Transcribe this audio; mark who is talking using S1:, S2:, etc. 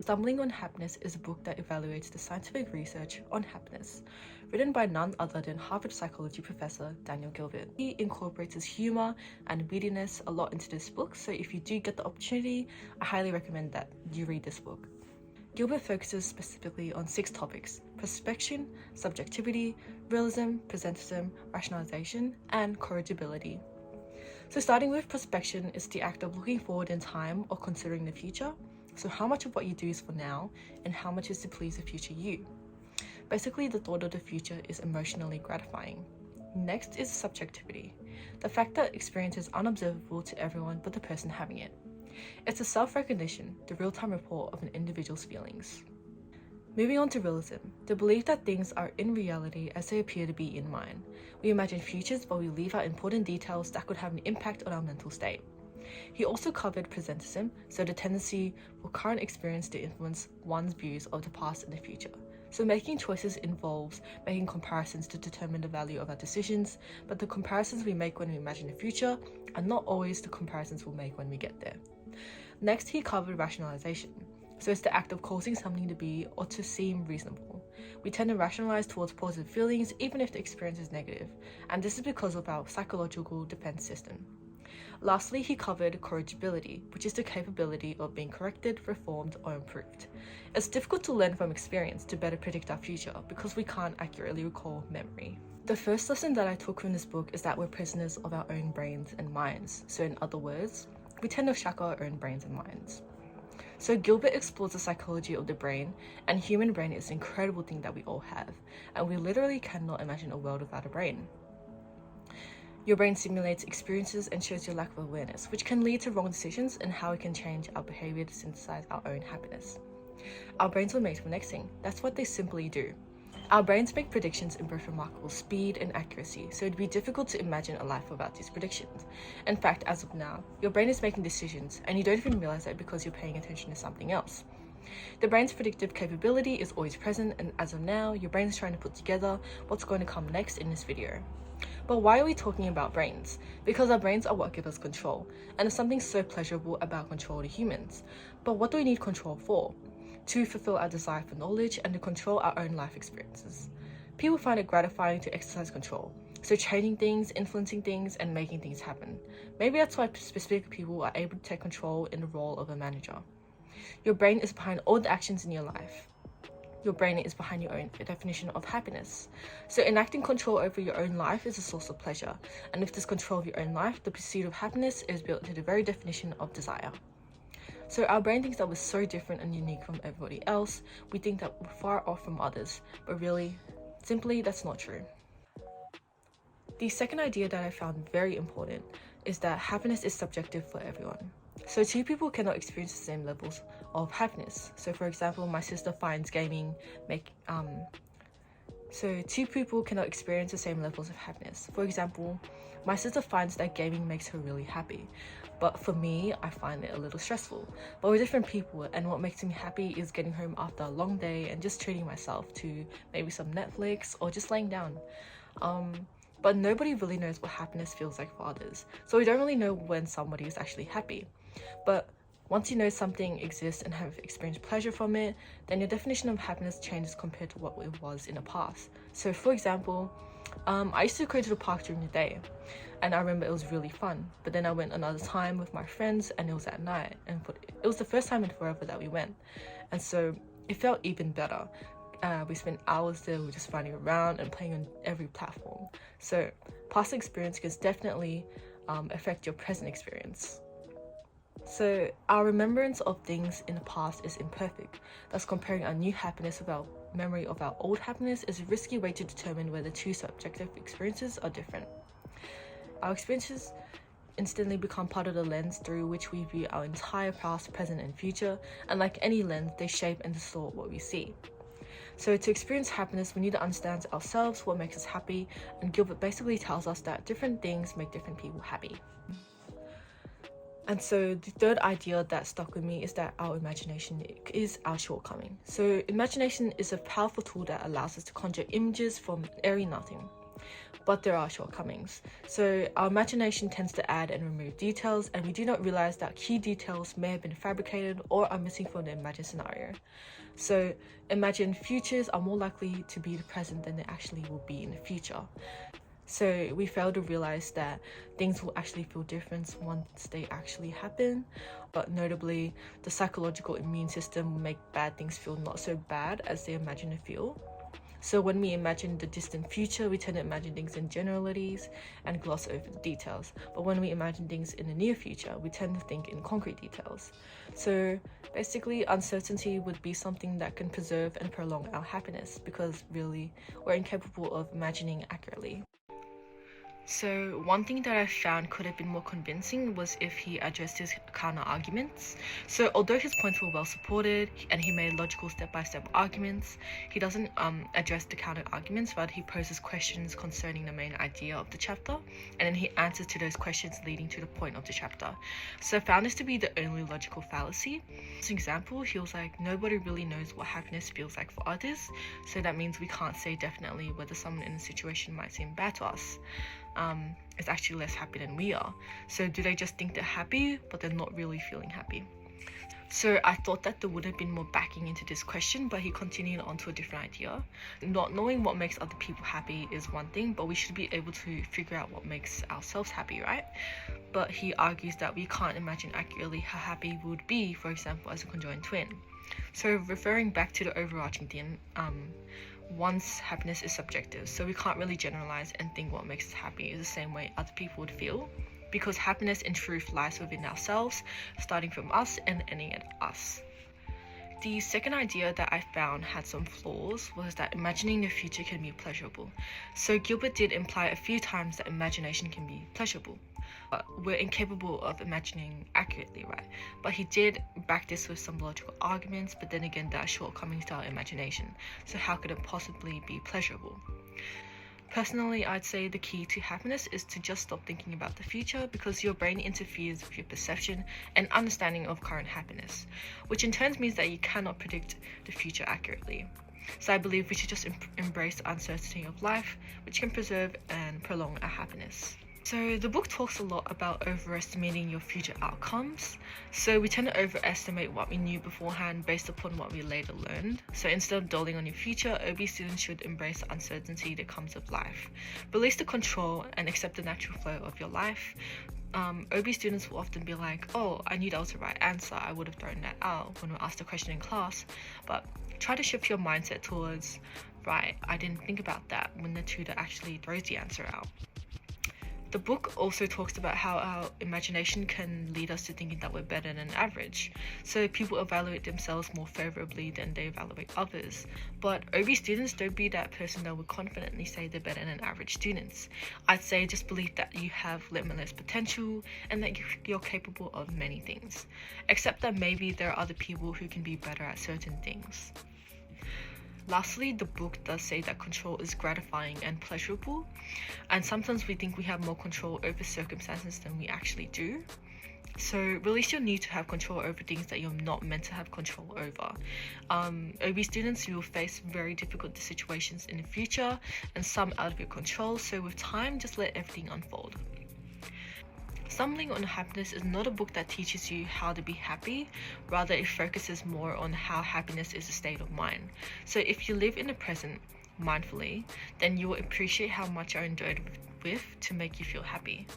S1: Stumbling on Happiness is a book that evaluates the scientific research on happiness, written by none other than Harvard psychology professor Daniel Gilbert. He incorporates his humor and wittiness a lot into this book, so if you do get the opportunity, I highly recommend that you read this book. Gilbert focuses specifically on 6 topics: prospection, subjectivity, realism, presentism, rationalization, and corrigibility. So starting with prospection is the act of looking forward in time or considering the future. So how much of what you do is for now, and how much is to please the future you. Basically, the thought of the future is emotionally gratifying. Next is subjectivity, the fact that experience is unobservable to everyone but the person having it. It's a self-recognition, the real-time report of an individual's feelings. Moving on to realism, the belief that things are in reality as they appear to be in mind. We imagine futures, but we leave out important details that could have an impact on our mental state. He also covered presentism, so the tendency for current experience to influence one's views of the past and the future. So making choices involves making comparisons to determine the value of our decisions, but the comparisons we make when we imagine the future are not always the comparisons we'll make when we get there. Next, he covered rationalization. So it's the act of causing something to be or to seem reasonable. We tend to rationalize towards positive feelings even if the experience is negative, and this is because of our psychological defense system. Lastly, he covered corrigibility, which is the capability of being corrected, reformed, or improved. It's difficult to learn from experience to better predict our future because we can't accurately recall memory. The first lesson that I took from this book is that we're prisoners of our own brains and minds. So in other words, we tend to shackle our own brains and minds. So Gilbert explores the psychology of the brain, and human brain is an incredible thing that we all have, and we literally cannot imagine a world without a brain. Your brain simulates experiences and shows your lack of awareness, which can lead to wrong decisions and how it can change our behavior to synthesize our own happiness. Our brains were made for next thing. That's what they simply do. Our brains make predictions in both remarkable speed and accuracy, so it'd be difficult to imagine a life without these predictions. In fact, as of now, your brain is making decisions, and you don't even realize that because you're paying attention to something else. The brain's predictive capability is always present, and as of now, your brain is trying to put together what's going to come next in this video. But why are we talking about brains? Because our brains are what give us control, and there's something so pleasurable about control to humans. But what do we need control for? To fulfill our desire for knowledge and to control our own life experiences. People find it gratifying to exercise control, so changing things, influencing things, and making things happen. Maybe that's why specific people are able to take control in the role of a manager. Your brain is behind all the actions in your life. Your brain is behind your own definition of happiness. So enacting control over your own life is a source of pleasure. And with this control of your own life, the pursuit of happiness is built into the very definition of desire. So our brain thinks that we're so different and unique from everybody else. We think that we're far off from others, but really, simply, that's not true. The second idea that I found very important is that happiness is subjective for everyone. So two people cannot experience the same levels of happiness. So for example, my sister finds gaming So two people cannot experience the same levels of happiness. For example, my sister finds that gaming makes her really happy, but for me, I find it a little stressful. But we're different people, and what makes me happy is getting home after a long day and just treating myself to maybe some Netflix or just laying down. But nobody really knows what happiness feels like for others, so we don't really know when somebody is actually happy. But once you know something exists and have experienced pleasure from it, then your definition of happiness changes compared to what it was in the past. So for example, I used to go to the park during the day, and I remember it was really fun. But then I went another time with my friends, and it was at night, and it was the first time in forever that we went, and so it felt even better. We spent hours there, we were just running around and playing on every platform. So past experience can definitely affect your present experience. So our remembrance of things in the past is imperfect. Thus, comparing our new happiness with our memory of our old happiness is a risky way to determine whether two subjective experiences are different. Our experiences instantly become part of the lens through which we view our entire past, present, and future, and like any lens, they shape and distort what we see. So to experience happiness, we need to understand ourselves, what makes us happy, and Gilbert basically tells us that different things make different people happy. And so the third idea that stuck with me is that our imagination is our shortcoming. So imagination is a powerful tool that allows us to conjure images from airy nothing. but there are shortcomings. So our imagination tends to add and remove details, and we do not realize that key details may have been fabricated or are missing from the imagined scenario. So imagined futures are more likely to be the present than they actually will be in the future. So we fail to realize that things will actually feel different once they actually happen. But notably, the psychological immune system will make bad things feel not so bad as they imagine to feel. So when we imagine the distant future, we tend to imagine things in generalities and gloss over the details. But when we imagine things in the near future, we tend to think in concrete details. So basically, uncertainty would be something that can preserve and prolong our happiness, because really, we're incapable of imagining accurately. So one thing that I found could have been more convincing was if he addressed his counter arguments. So although his points were well supported and he made logical step-by-step arguments, he doesn't address the counter arguments, but he poses questions concerning the main idea of the chapter, and then he answers to those questions leading to the point of the chapter. So I found this to be the only logical fallacy. As an example, he was like, nobody really knows what happiness feels like for others, so that means we can't say definitely whether someone in a situation might seem bad to us. Is actually less happy than we are. So do they just think they're happy, but they're not really feeling happy? So I thought that there would have been more backing into this question, but he continued on to a different idea. Not knowing what makes other people happy is one thing, but we should be able to figure out what makes ourselves happy, right? But he argues that we can't imagine accurately how happy we would be, for example, as a conjoined twin. So referring back to the overarching theme, one's happiness is subjective, so we can't really generalize and think what makes us happy is the same way other people would feel, because happiness in truth lies within ourselves, starting from us and ending at us. The second idea that I found had some flaws was that imagining the future can be pleasurable. So Gilbert did imply a few times that imagination can be pleasurable. We're incapable of imagining accurately, right? But he did back this with some logical arguments, but then again, there are shortcomings to our imagination. So how could it possibly be pleasurable? Personally, I'd say the key to happiness is to just stop thinking about the future, because your brain interferes with your perception and understanding of current happiness, which in turn means that you cannot predict the future accurately. So I believe we should just embrace the uncertainty of life, which can preserve and prolong our happiness. So the book talks a lot about overestimating your future outcomes. So we tend to overestimate what we knew beforehand based upon what we later learned. So instead of dwelling on your future, OB students should embrace the uncertainty that comes with life. Release the control and accept the natural flow of your life. OB students will often be like, oh, I knew that was the right answer, I would have thrown that out when we asked a question in class. But try to shift your mindset towards, right, I didn't think about that, when the tutor actually throws the answer out. The book also talks about how our imagination can lead us to thinking that we're better than average. So people evaluate themselves more favorably than they evaluate others. But OB students, don't be that person that would confidently say they're better than average students. I'd say just believe that you have limitless potential and that you're capable of many things. Except that maybe there are other people who can be better at certain things. Lastly, the book does say that control is gratifying and pleasurable, and sometimes we think we have more control over circumstances than we actually do. So release your need to have control over things that you're not meant to have control over. OB students, you will face very difficult situations in the future and some out of your control, so with time, just let everything unfold. Stumbling on Happiness is not a book that teaches you how to be happy, rather it focuses more on how happiness is a state of mind. So if you live in the present mindfully, then you will appreciate how much you're enjoyed with to make you feel happy.